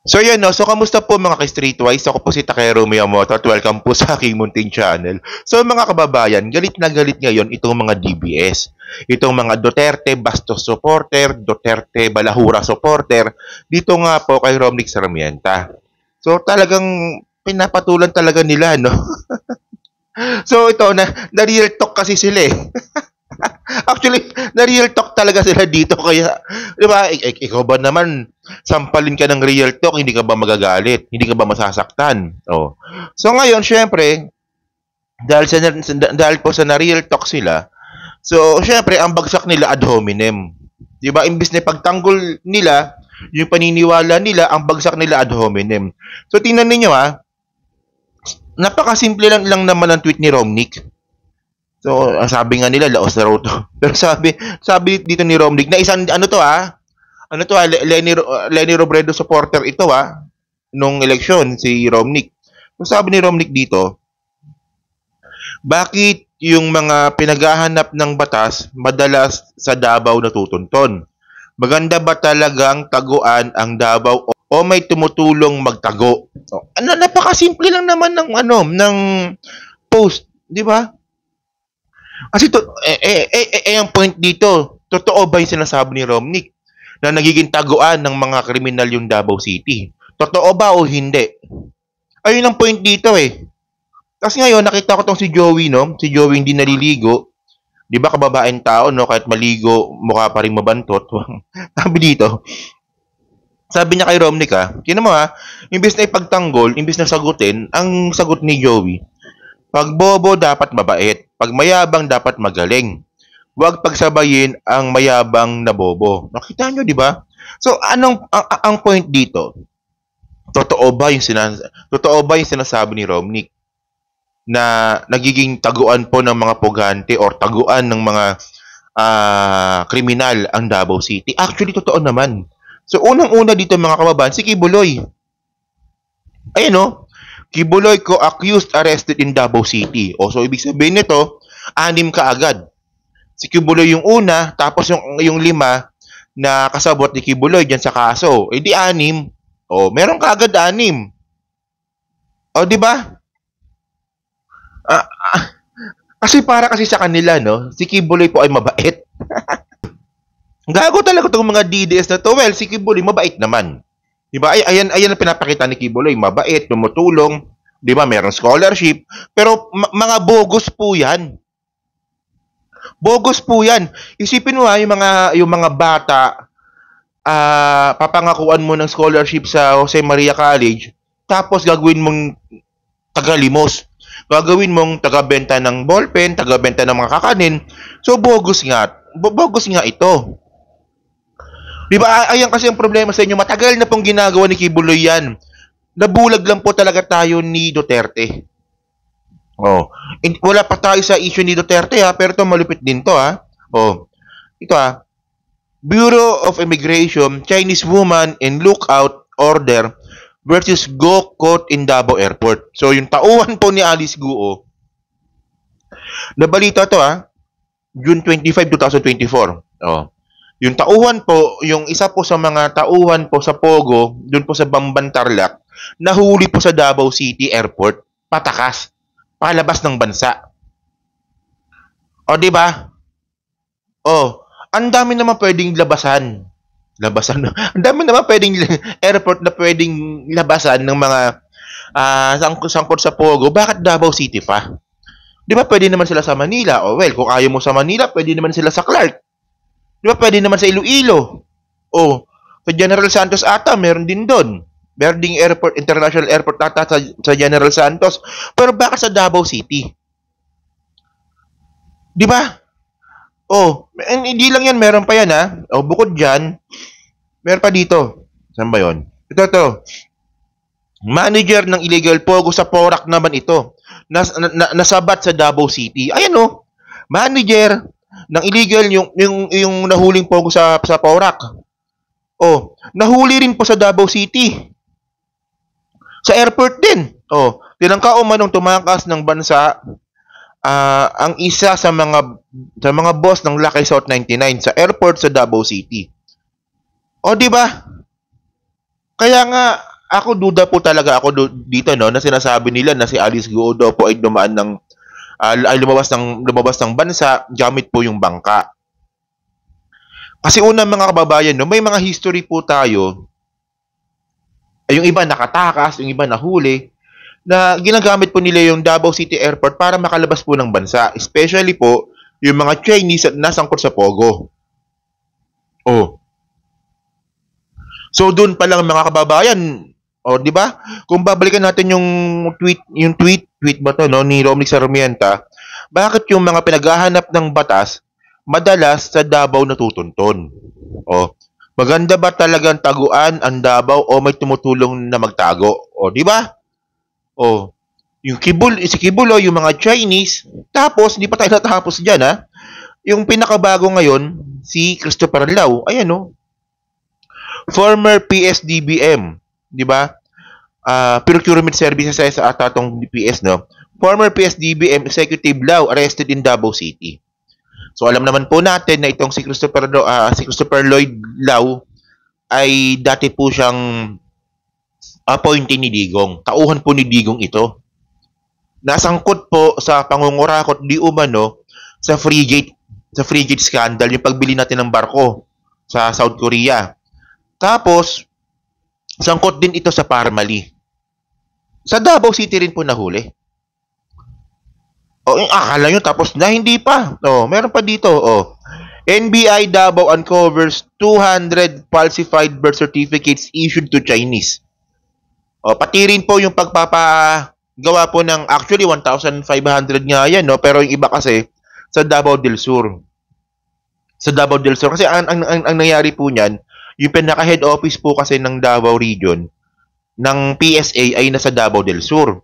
So yun, no? So kamusta po mga ka-Streetwise? Ako po si Takero Miyamoto at welcome po sa aking munting channel. So mga kababayan, galit na galit ngayon itong mga DBS. Itong mga Duterte Bastos supporter, Duterte Balahura supporter, dito nga po kay Romnick Sarmienta. So talagang pinapatulan talaga nila, no? So ito, na real talk kasi sila eh. Actually, na real talk talaga sila dito kaya, 'di ba? Ikaw ba naman sampalin ka ng real talk, hindi ka ba magagalit? Hindi ka ba masasaktan? Oh. So ngayon, syempre, dahil po sa na real talk sila, so syempre ang bagsak nila ad hominem. 'Di ba? Imbis na pagtanggol nila yung paniniwala nila, ang bagsak nila ad hominem. So tingnan niyo napakasimple lang naman ng tweet ni Romnick. So, ang sabi nga nila, laos na raw to. Pero sabi dito ni Romnick, na isang, Lenny Robredo supporter ito nung eleksyon, si Romnick. So, sabi ni Romnick dito, bakit yung mga pinaghahanap ng batas madalas sa Davao natutunton? Maganda ba talagang taguan ang Davao o may tumutulong magtago? So, napakasimple lang naman ng post, di ba? Kasi ang point dito, totoo ba yung sinasabi ni Romnick na nagiging taguan ng mga kriminal yung Davao City? Totoo ba o hindi? Ayun ang point dito eh. Kasi ngayon, nakita ko tong si Joey, no? Si Joey hindi naliligo. Di ba kababaeng tao, no? Kahit maligo, mukha pa rin mabantot. Sabi dito, sabi niya kay Romnick tinan mo imbis na ipagtanggol, imbis na sagutin, ang sagot ni Joey, pag bobo dapat mabait. Pag mayabang dapat magaling. Huwag pagsabayin ang mayabang na bobo. Nakita nyo, di ba? So, ang point dito? Totoo ba yung sinasabi ni Romnick na nagiging taguan po ng mga pugante or taguan ng mga kriminal ang Davao City? Actually, totoo naman. So, unang-una dito mga kababayan, si Kibuloy. Ayun no? Kibuloy ko accused arrested in Davao City. O so ibig sabihin nito, 6 ka agad. Si Kibuloy yung una, tapos yung 5 na kasabot ni Kibuloy diyan sa kaso. Eh di 6. O meron ka agad 6. O di ba? Kasi para kasi sa kanila no, si Kibuloy po ay mabait. Gago talaga tong mga DDS na to. Well, si Kibuloy mabait naman. 'Di ba? Ayan ang pinapakita ni Kibuloy, mabait, tumutulong, 'di ba? Merong scholarship, pero mga bogus po 'yan. Bogus po 'yan. Isipin mo yung mga bata papangakuan mo ng scholarship sa Jose Maria College, tapos gagawin mong tagalimos. Gagawin mong tagabenta ng ballpen, tagabenta ng mga kakanin. So bogus nga. Bogus nga ito. Di ba? Ayan kasi ang problema sa inyo. Matagal na pong ginagawa ni Kibuloy yan. Nabulag lang po talaga tayo ni Duterte. Oh. Wala pa tayo sa issue ni Duterte pero ito malupit din to Oh. Ito Bureau of Immigration, Chinese woman in lookout order versus Go caught in Davao Airport. So yung tauhan po ni Alice Guo, nabalita to June 25, 2024. Oh. Yung tauhan po, yung isa po sa mga tauhan po sa Pogo, dun po sa Bamban Tarlac, nahuli po sa Davao City Airport, patakas, palabas ng bansa. O, di ba? O, ang dami naman pwedeng labasan. Ang dami naman pwedeng airport na pwedeng labasan ng mga sangkot sa Pogo. Bakit Davao City pa? Di ba pwede naman sila sa Manila? O, well, kung ayaw mo sa Manila, pwede naman sila sa Clark. Di ba pwede naman sa Iloilo? O, sa General Santos ata, meron din doon. Meron ding airport, international airport ata sa General Santos. Pero bakit sa Davao City? Di ba? O, hindi lang yan, meron pa yan O, bukod dyan, meron pa dito. Saan ba yun? Ito. Manager ng illegal pogo sa Porac naman ito. Nasabat sa Davao City. Ayan manager ng illegal yung nahuling pogo sa Porac. Oh, nahuli rin po sa Davao City. Sa airport din. Oh, tinangka umanong tumakas ng bansa ang isa sa mga boss ng Lucky South 99 sa airport sa Davao City. Oh, di ba? Kaya nga Ako duda po talaga ako dito no na sinasabi nila na si Alice Guo daw po ay dumaan ng ay lumabas ng bansa gamit po yung bangka. Kasi una mga kababayan no, may mga history po tayo, ay yung iba nakatakas, yung iba nahuli, na ginagamit po nila yung Davao City Airport para makalabas po ng bansa. Especially po yung mga Chinese at nasangkot sa Pogo. Oh. So doon pa lang mga kababayan, di ba? Kung babalikan natin yung tweet ba to no ni Romney Sarmiento, bakit yung mga pinaghahanap ng batas madalas sa Davao natutunton? Oh, maganda ba talagang taguan ang Davao o may tumutulong na magtago? Di ba? Oh, si Kibulo, yung mga Chinese, tapos hindi pa tayo natapos diyan ha. Yung pinakabago ngayon, si Christopher Lau, ayan no, former PSDBM, di ba? Procurement Services sa ata tong DPS, no? Former PSDBM Executive Lau arrested in Davao City. So alam naman po natin na itong si Christopher Lloyd Lau ay dati po siyang appointee ni Digong. Tauhan po ni Digong ito. Nasangkot po sa pangungurakot di umano sa Frigate scandal, yung pagbili natin ng barko sa South Korea. Tapos sangkot din ito sa Parmali. Sa Davao City rin po nahuli. Akala nyo tapos na, hindi pa. Meron pa dito. NBI Davao uncovers 200 falsified birth certificates issued to Chinese. Pati rin po yung pagpapagawa po ng actually 1,500 nga yan, no? Pero yung iba kasi sa Davao del Sur. Sa Davao del Sur kasi ang nangyari po niyan, yung pinaka-head office po kasi ng Davao region ng PSA ay nasa Davao del Sur.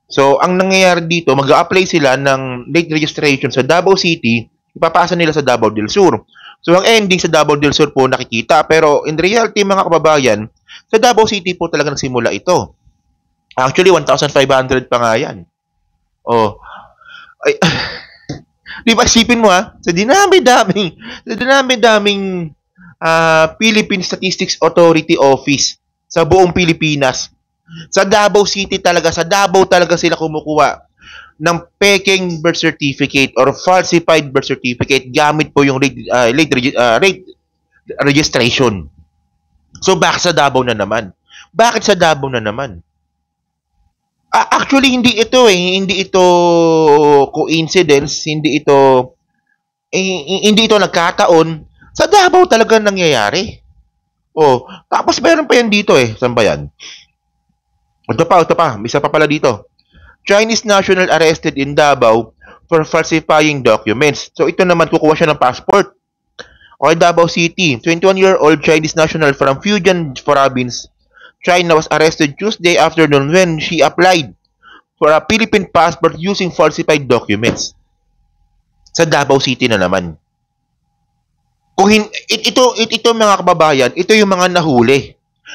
So, ang nangyayari dito, mag-a-apply sila ng late registration sa Davao City, ipapasa nila sa Davao del Sur. So, ang ending sa Davao del Sur po nakikita. Pero, in reality, mga kababayan, sa Davao City po talaga nagsimula ito. Actually, 1,500 pa nga yan. Ay, di ba, isipin mo sa dinami-daming Philippine Statistics Authority Office sa buong Pilipinas, sa Davao City talaga, sila kumukuha ng peking birth certificate or falsified birth certificate gamit po yung late registration. So, bakit sa Davao na naman? Actually, hindi ito coincidence, hindi ito nagkataon. Sa Davao talaga nangyayari. Tapos meron pa yan dito Saan ba yan? Ito pa. Isa pa pala dito. Chinese national arrested in Davao for falsifying documents. So, ito naman, kukuha siya ng passport. Davao City. 21-year-old Chinese national from Fujian Province, China was arrested Tuesday afternoon when she applied for a Philippine passport using falsified documents. Sa Davao City na naman. Ito mga kababayan, ito yung mga nahuli.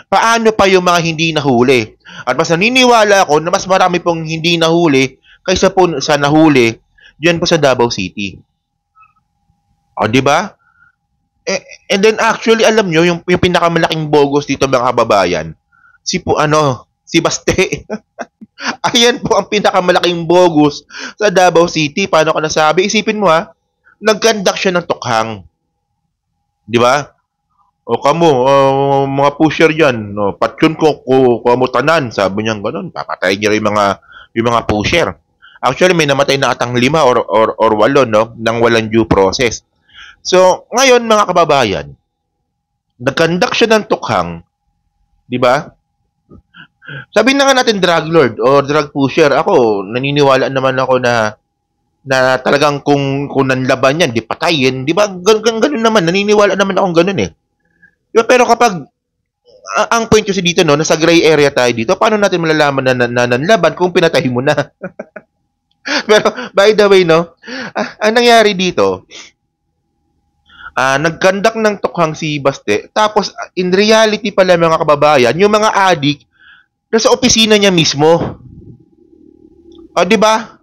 Paano pa yung mga hindi nahuli? At mas naniniwala ako na mas marami pong hindi nahuli kaysa po sa nahuli diyan po sa Davao City. Di ba? And then actually alam nyo yung pinakamalaking bogus dito mga kababayan, si Baste. Ayan po ang pinakamalaking bogus sa Davao City. Paano ko nasabi? Isipin mo nag-conduct siya ng tukhang. Di ba? Mga pusher dyan, patyon ko mo tanan, sabi niya gano'n, papatay niya yung mga pusher. Actually, may namatay na atang 5 or 8, no, nang walang due process. So, ngayon, mga kababayan, nag-conduct siya ng tukhang, di ba? Sabihin na nga natin drug lord o drug pusher. Ako, naniniwala naman ako na talagang kung nanlaban yan, di patayin, di ba? Ganun naman, naniniwala naman akong ganun Pero kapag ang point kasi dito nasa gray area tayo dito, paano natin malalaman na nanlaban kung pinatay mo na? Pero by the way ang nangyari dito, nag-conduct ng tukhang si Baste, tapos in reality pala mga kababayan, yung mga adik nasa opisina niya mismo. Di ba?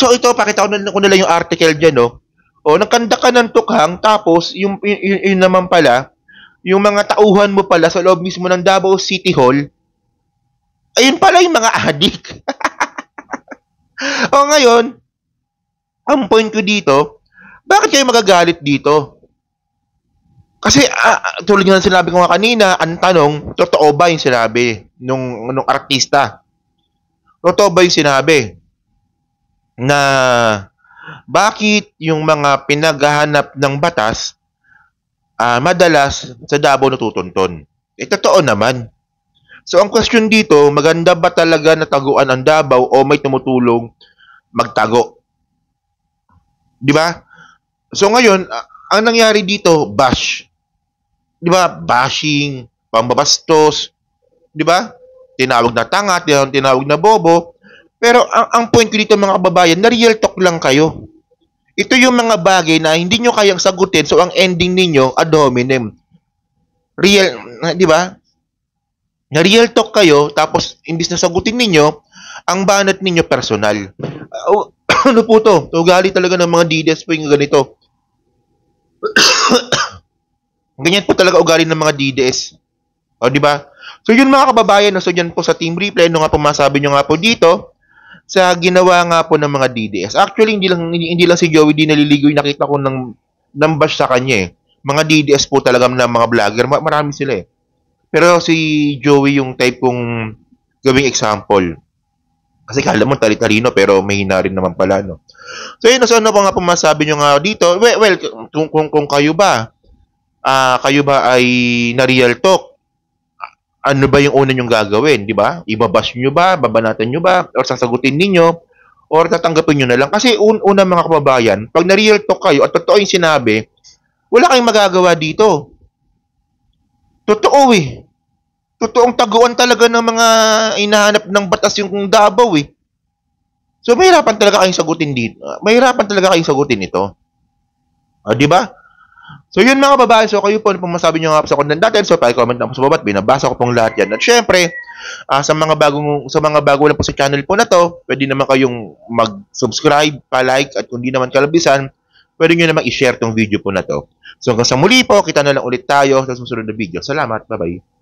So ito, pakita ko na lang yung article diyan nag-conduct ka ng tukhang, tapos yung naman pala yung mga tauhan mo pala sa loob mismo ng Davao City Hall, ayun pala yung mga adik. O ngayon, ang point ko dito, bakit kayo magagalit dito? Kasi tulad nga ng sinabi ko nga kanina, ang tanong, totoo ba yung sinabi nung artista? Totoo ba yung sinabi na bakit yung mga pinaghahanap ng batas madalas sa Davao natutunton? Totoo naman. So ang question dito, maganda ba talaga na taguan ang Davao o may tumutulong magtago? 'Di ba? So ngayon, ang nangyari dito, bash. 'Di ba? Bashing, pambabastos, 'di ba? Tinawag na tanga, tinawag na bobo. Pero ang point ko dito mga kababayan, na real talk lang kayo. Ito yung mga bagay na hindi nyo kayang sagutin, so ang ending ninyo ad hominem. Real, 'di ba? Na real talk kayo, tapos imbis na sagutin ninyo, ang banat ninyo personal. Ano po to? Ugali talaga ng mga DDS po yung ganito. Ganyan po talaga ugali ng mga DDS. O, di ba? So, yun mga kababayan, so dyan po sa Team Replay, ano nga po masabi nyo nga po dito, sa ginawa nga po ng mga DDS. Actually, hindi lang si Joey di naliligoy, nakita ko ng bash sa kanya eh. Mga DDS po talaga ng mga vlogger, marami sila eh. Pero si Joey yung type kong gawing example. Kasi kala mo tali-talino pero mahina rin naman pala, no? So yun, so ano po nga po masabi nyo nga dito? Well, kung kayo ba, kayo ba ay na real talk? Ano ba yung una nyong gagawin, di ba? Ibabash nyo ba? Babanatan nyo ba? Or sasagutin ninyo? Or tatanggapin nyo na lang? Kasi una mga kababayan, pag na real talk kayo at totoo yung sinabi, wala kayong magagawa dito. Totoo eh. Totoong taguan talaga ng mga inahanap ng batas yung Davao eh. So mahirapan talaga kayong sagutin dito. Mahirapan talaga kayong sagutin ito. Di ba? So yun mga babae, so kayo po ano pong masabi nyo nga sa content natin. So pa-comment na po sa baba, binabasa ko pong lahat yan. At syempre, sa mga bago lang po sa channel po na to, pwede naman kayong mag-subscribe, pa-like, at kung di naman kalabisan, pwede nyo naman i-share tong video po na to. So hanggang sa muli po, kita na lang ulit tayo sa susunod na video. Salamat, bye-bye.